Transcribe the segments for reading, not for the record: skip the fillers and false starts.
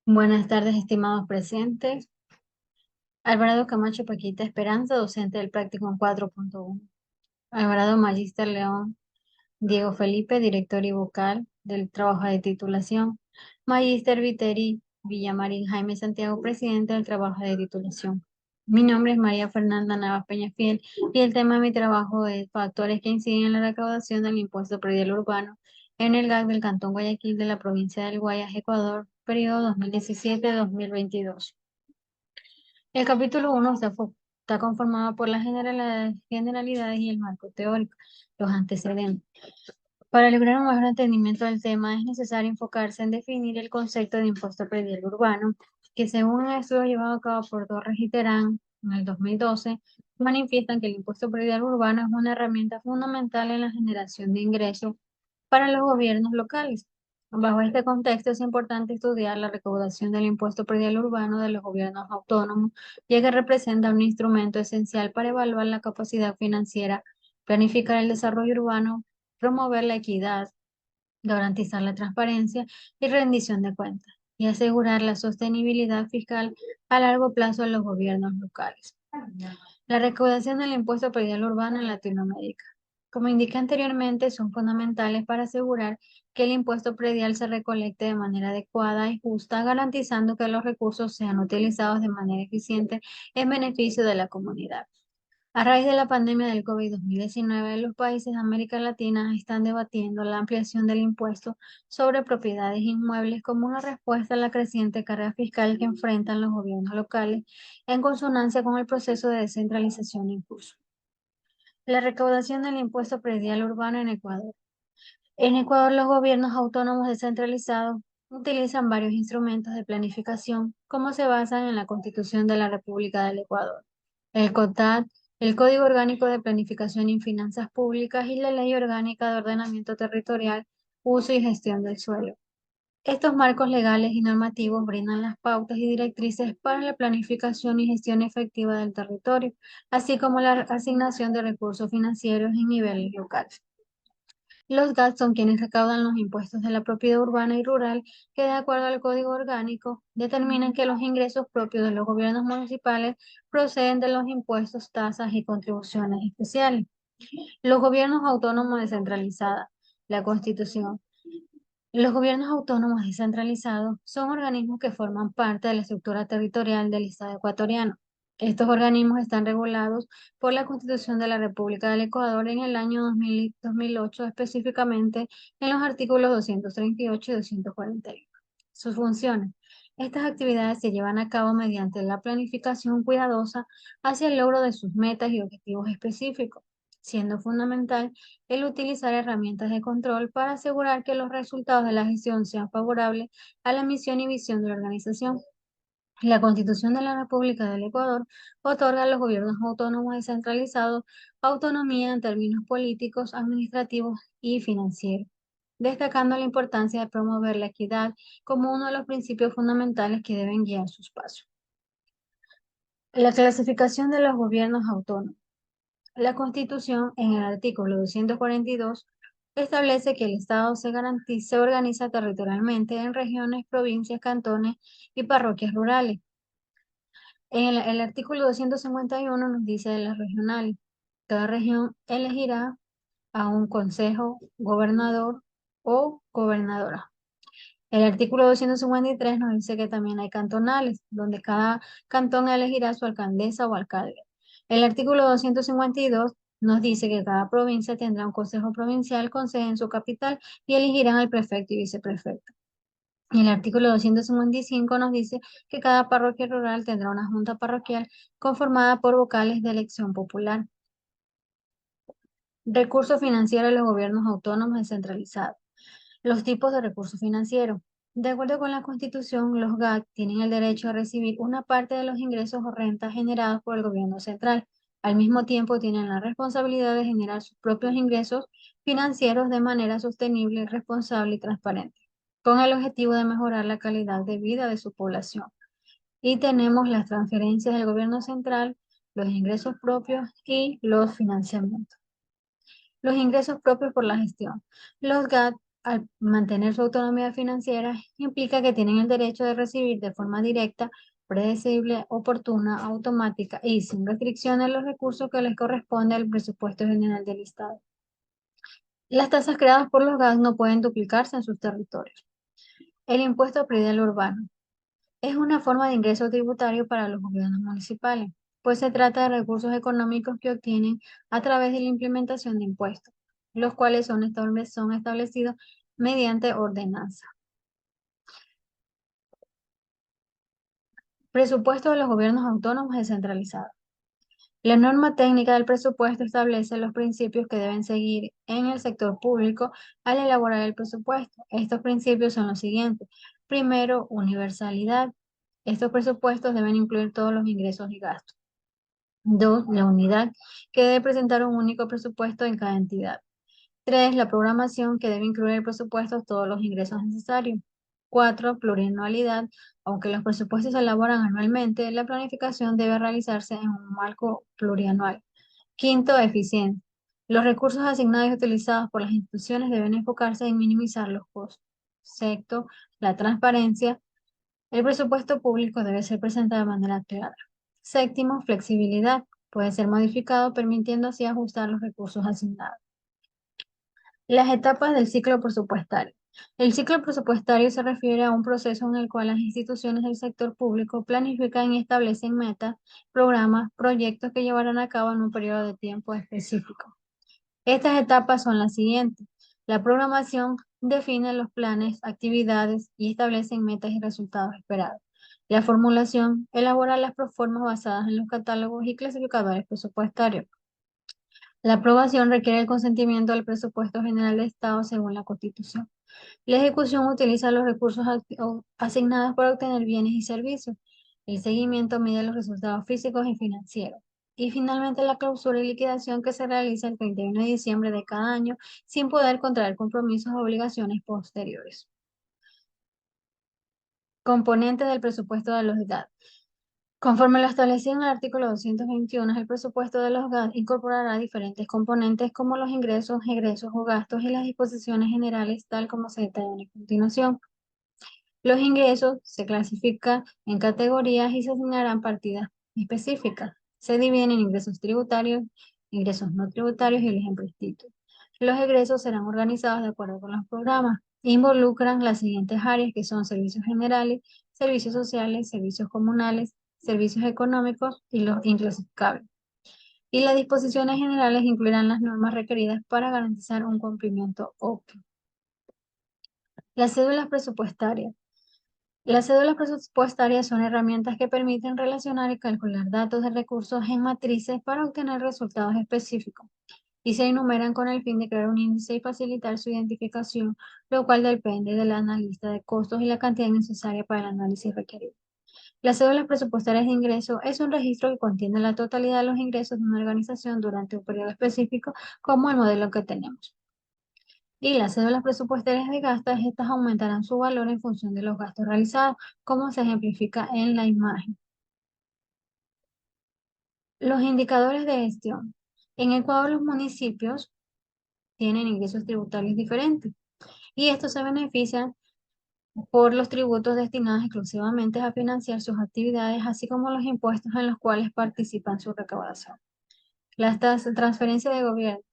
Buenas tardes, estimados presentes. Alvarado Camacho Paquita Esperanza, docente del Practicum 4.1. Alvarado Magister León Diego Felipe, director y vocal del trabajo de titulación. Magister Viteri Villamarín Jaime Santiago, presidente del trabajo de titulación. Mi nombre es María Fernanda Navas Peñafiel y el tema de mi trabajo es factores que inciden en la recaudación del impuesto predial urbano en el GAC del Cantón Guayaquil de la provincia del Guayas, Ecuador, periodo 2017-2022. El capítulo 1 está conformado por las generalidades y el marco teórico, los antecedentes. Para lograr un mejor entendimiento del tema, es necesario enfocarse en definir el concepto de impuesto predial urbano, que según un estudio llevado a cabo por Torres y Terán en el 2012, manifiestan que el impuesto predial urbano es una herramienta fundamental en la generación de ingresos para los gobiernos locales. Bajo este contexto es importante estudiar la recaudación del impuesto predial urbano de los gobiernos autónomos, ya que representa un instrumento esencial para evaluar la capacidad financiera, planificar el desarrollo urbano, promover la equidad, garantizar la transparencia y rendición de cuentas, y asegurar la sostenibilidad fiscal a largo plazo de los gobiernos locales. La recaudación del impuesto predial urbano en Latinoamérica. Como indiqué anteriormente, son fundamentales para asegurar que el impuesto predial se recolecte de manera adecuada y justa, garantizando que los recursos sean utilizados de manera eficiente en beneficio de la comunidad. A raíz de la pandemia del COVID-19, los países de América Latina están debatiendo la ampliación del impuesto sobre propiedades inmuebles como una respuesta a la creciente carga fiscal que enfrentan los gobiernos locales en consonancia con el proceso de descentralización en curso. La recaudación del impuesto predial urbano en Ecuador. En Ecuador, los gobiernos autónomos descentralizados utilizan varios instrumentos de planificación, como se basan en la Constitución de la República del Ecuador, el COTAD, el Código Orgánico de Planificación y Finanzas Públicas y la Ley Orgánica de Ordenamiento Territorial, Uso y Gestión del Suelo. Estos marcos legales y normativos brindan las pautas y directrices para la planificación y gestión efectiva del territorio, así como la asignación de recursos financieros en niveles locales. Los GAT son quienes recaudan los impuestos de la propiedad urbana y rural que, de acuerdo al Código Orgánico, determinan que los ingresos propios de los gobiernos municipales proceden de los impuestos, tasas y contribuciones especiales. Los gobiernos autónomos descentralizados. La Constitución. Los gobiernos autónomos descentralizados son organismos que forman parte de la estructura territorial del Estado ecuatoriano. Estos organismos están regulados por la Constitución de la República del Ecuador en el año 2008, específicamente en los artículos 238 y 241. Sus funciones. Estas actividades se llevan a cabo mediante la planificación cuidadosa hacia el logro de sus metas y objetivos específicos, siendo fundamental el utilizar herramientas de control para asegurar que los resultados de la gestión sean favorables a la misión y visión de la organización. La Constitución de la República del Ecuador otorga a los gobiernos autónomos descentralizados autonomía en términos políticos, administrativos y financieros, destacando la importancia de promover la equidad como uno de los principios fundamentales que deben guiar sus pasos. La clasificación de los gobiernos autónomos. La Constitución, en el artículo 242, establece que el Estado se organiza territorialmente en regiones, provincias, cantones y parroquias rurales. En el artículo 251 nos dice de las regionales. Cada región elegirá a un consejo, gobernador o gobernadora. El artículo 253 nos dice que también hay cantonales, donde cada cantón elegirá su alcaldesa o alcalde. El artículo 252 nos dice que cada provincia tendrá un consejo provincial con sede en su capital y elegirán al prefecto y viceprefecto. Y el artículo 255 nos dice que cada parroquia rural tendrá una junta parroquial conformada por vocales de elección popular. Recursos financieros de los gobiernos autónomos descentralizados. Los tipos de recursos financieros. De acuerdo con la Constitución, los GAC tienen el derecho a recibir una parte de los ingresos o rentas generados por el gobierno central. Al mismo tiempo, tienen la responsabilidad de generar sus propios ingresos financieros de manera sostenible, responsable y transparente, con el objetivo de mejorar la calidad de vida de su población. Y tenemos las transferencias del gobierno central, los ingresos propios y los financiamientos. Los ingresos propios por la gestión. Los GAT al mantener su autonomía financiera, implica que tienen el derecho de recibir de forma directa, predecible, oportuna, automática y sin restricciones los recursos que les corresponde al presupuesto general del Estado. Las tasas creadas por los GAS no pueden duplicarse en sus territorios. El impuesto predial urbano es una forma de ingreso tributario para los gobiernos municipales, pues se trata de recursos económicos que obtienen a través de la implementación de impuestos, los cuales son establecidos mediante ordenanza. Presupuesto de los gobiernos autónomos descentralizados. La norma técnica del presupuesto establece los principios que deben seguir en el sector público al elaborar el presupuesto. Estos principios son los siguientes. Primero, universalidad. Estos presupuestos deben incluir todos los ingresos y gastos. Dos, la unidad, que debe presentar un único presupuesto en cada entidad. Tres, la programación, que debe incluir el presupuesto todos los ingresos necesarios. Cuatro, plurianualidad. Aunque los presupuestos se elaboran anualmente, la planificación debe realizarse en un marco plurianual. Quinto, eficiencia. Los recursos asignados y utilizados por las instituciones deben enfocarse en minimizar los costos. Sexto, la transparencia. El presupuesto público debe ser presentado de manera clara. Séptimo, flexibilidad. Puede ser modificado permitiendo así ajustar los recursos asignados. Las etapas del ciclo presupuestario. El ciclo presupuestario se refiere a un proceso en el cual las instituciones del sector público planifican y establecen metas, programas, proyectos que llevarán a cabo en un periodo de tiempo específico. Estas etapas son las siguientes. La programación define los planes, actividades y establece metas y resultados esperados. La formulación elabora las proformas basadas en los catálogos y clasificadores presupuestarios. La aprobación requiere el consentimiento del presupuesto general de Estado según la Constitución. La ejecución utiliza los recursos asignados para obtener bienes y servicios. El seguimiento mide los resultados físicos y financieros. Y finalmente la clausura y liquidación que se realiza el 31 de diciembre de cada año sin poder contraer compromisos o obligaciones posteriores. Componentes del presupuesto de los GAD. Conforme lo establecido en el artículo 221, el presupuesto de los GAD incorporará diferentes componentes como los ingresos, egresos o gastos y las disposiciones generales, tal como se detallan a continuación. Los ingresos se clasifican en categorías y se asignarán partidas específicas. Se dividen en ingresos tributarios, ingresos no tributarios y el ejemplo título. Los egresos serán organizados de acuerdo con los programas. Involucran las siguientes áreas que son servicios generales, servicios sociales, servicios comunales, servicios económicos y los inclasificables. Y las disposiciones generales incluirán las normas requeridas para garantizar un cumplimiento óptimo. Las cédulas presupuestarias. Las cédulas presupuestarias son herramientas que permiten relacionar y calcular datos de recursos en matrices para obtener resultados específicos y se enumeran con el fin de crear un índice y facilitar su identificación, lo cual depende de la analista de costos y la cantidad necesaria para el análisis requerido. Las cédulas presupuestarias de ingreso es un registro que contiene la totalidad de los ingresos de una organización durante un periodo específico, como el modelo que tenemos. Y las cédulas presupuestarias de gastos, estas aumentarán su valor en función de los gastos realizados, como se ejemplifica en la imagen. Los indicadores de gestión. En Ecuador, los municipios tienen ingresos tributarios diferentes y estos se benefician por los tributos destinados exclusivamente a financiar sus actividades, así como los impuestos en los cuales participan su recaudación. Las transferencias de gobierno.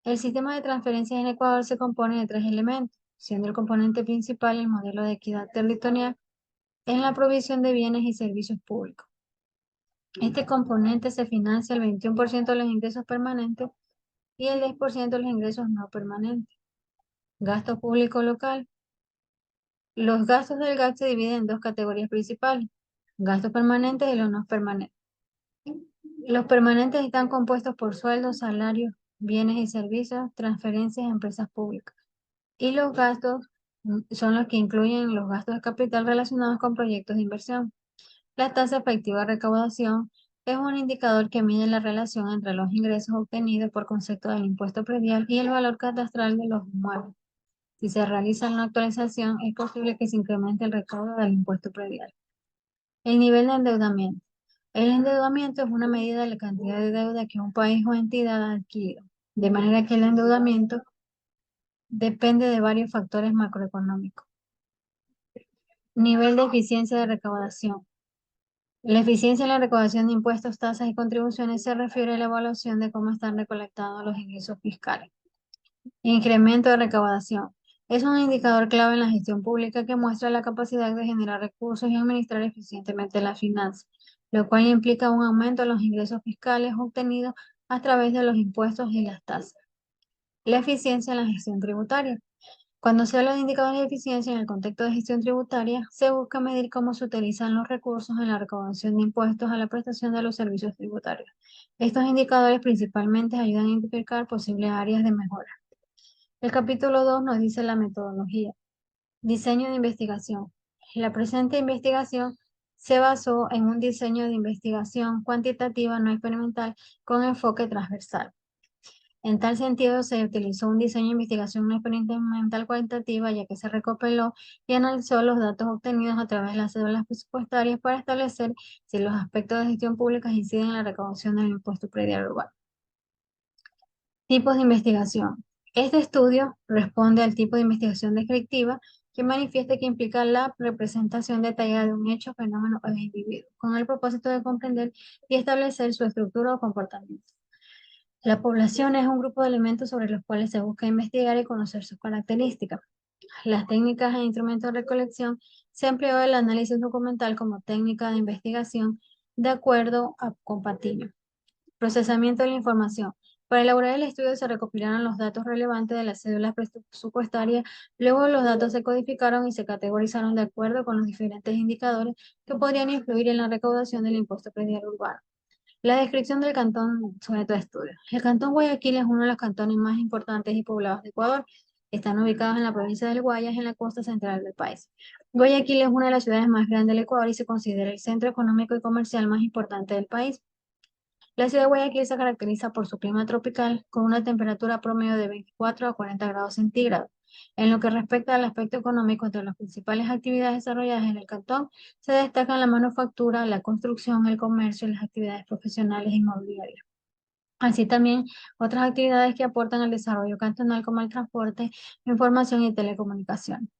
El sistema de transferencias en Ecuador se compone de tres elementos, siendo el componente principal el modelo de equidad territorial en la provisión de bienes y servicios públicos. Este componente se financia el 21% de los ingresos permanentes y el 10% de los ingresos no permanentes. Gasto público local. Los gastos del GAC se dividen en dos categorías principales, gastos permanentes y los no permanentes. Los permanentes están compuestos por sueldos, salarios, bienes y servicios, transferencias a empresas públicas. Y los gastos son los que incluyen los gastos de capital relacionados con proyectos de inversión. La tasa efectiva de recaudación es un indicador que mide la relación entre los ingresos obtenidos por concepto del impuesto predial y el valor catastral de los inmuebles. Si se realiza una actualización, es posible que se incremente el recaudo del impuesto predial. El nivel de endeudamiento. El endeudamiento es una medida de la cantidad de deuda que un país o entidad ha adquirido, de manera que el endeudamiento depende de varios factores macroeconómicos. Nivel de eficiencia de recaudación. La eficiencia en la recaudación de impuestos, tasas y contribuciones se refiere a la evaluación de cómo están recolectados los ingresos fiscales. Incremento de recaudación. Es un indicador clave en la gestión pública que muestra la capacidad de generar recursos y administrar eficientemente las finanzas, lo cual implica un aumento en los ingresos fiscales obtenidos a través de los impuestos y las tasas. La eficiencia en la gestión tributaria. Cuando se habla de indicadores de eficiencia en el contexto de gestión tributaria, se busca medir cómo se utilizan los recursos en la recaudación de impuestos a la prestación de los servicios tributarios. Estos indicadores principalmente ayudan a identificar posibles áreas de mejora. El capítulo 2 nos dice la metodología. Diseño de investigación. La presente investigación se basó en un diseño de investigación cuantitativa no experimental con enfoque transversal. En tal sentido, se utilizó un diseño de investigación no experimental cuantitativa, ya que se recopiló y analizó los datos obtenidos a través de las cédulas presupuestarias para establecer si los aspectos de gestión pública inciden en la recaudación del impuesto predial urbano. Tipos de investigación. Este estudio responde al tipo de investigación descriptiva que manifiesta que implica la representación detallada de un hecho, fenómeno o individuo, con el propósito de comprender y establecer su estructura o comportamiento. La población es un grupo de elementos sobre los cuales se busca investigar y conocer sus características. Las técnicas e instrumentos de recolección se empleó el análisis documental como técnica de investigación de acuerdo con Patiño. Procesamiento de la información. Para elaborar el estudio se recopilaron los datos relevantes de las cédulas presupuestarias, luego los datos se codificaron y se categorizaron de acuerdo con los diferentes indicadores que podrían influir en la recaudación del impuesto predial urbano. La descripción del cantón sujeto a estudio. El cantón Guayaquil es uno de los cantones más importantes y poblados de Ecuador. Están ubicados en la provincia del Guayas, en la costa central del país. Guayaquil es una de las ciudades más grandes del Ecuador y se considera el centro económico y comercial más importante del país. La ciudad de Guayaquil se caracteriza por su clima tropical, con una temperatura promedio de 24 a 40 grados centígrados. En lo que respecta al aspecto económico, entre las principales actividades desarrolladas en el cantón se destacan la manufactura, la construcción, el comercio y las actividades profesionales e inmobiliarias. Así también otras actividades que aportan al desarrollo cantonal como el transporte, información y telecomunicación.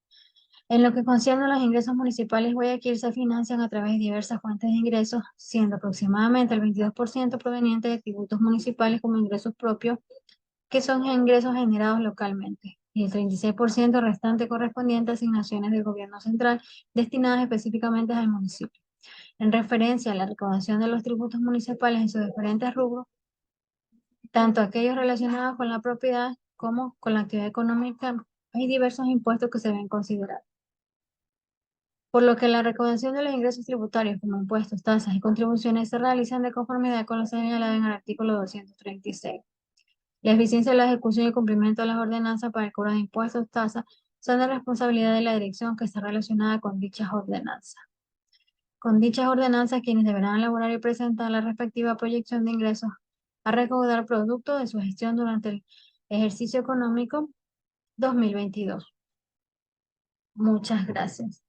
En lo que concierne a los ingresos municipales, Guayaquil se financian a través de diversas fuentes de ingresos, siendo aproximadamente el 22% proveniente de tributos municipales como ingresos propios, que son ingresos generados localmente, y el 36% restante correspondiente a asignaciones del gobierno central destinadas específicamente al municipio. En referencia a la recaudación de los tributos municipales en sus diferentes rubros, tanto aquellos relacionados con la propiedad como con la actividad económica, hay diversos impuestos que se deben considerar. Por lo que la recaudación de los ingresos tributarios como impuestos, tasas y contribuciones se realizan de conformidad con lo señalado en el artículo 236. La eficiencia de la ejecución y cumplimiento de las ordenanzas para el cobro de impuestos, tasas, son de responsabilidad de la dirección que está relacionada con dichas ordenanzas. Con dichas ordenanzas, quienes deberán elaborar y presentar la respectiva proyección de ingresos a recaudar producto de su gestión durante el ejercicio económico 2022. Muchas gracias.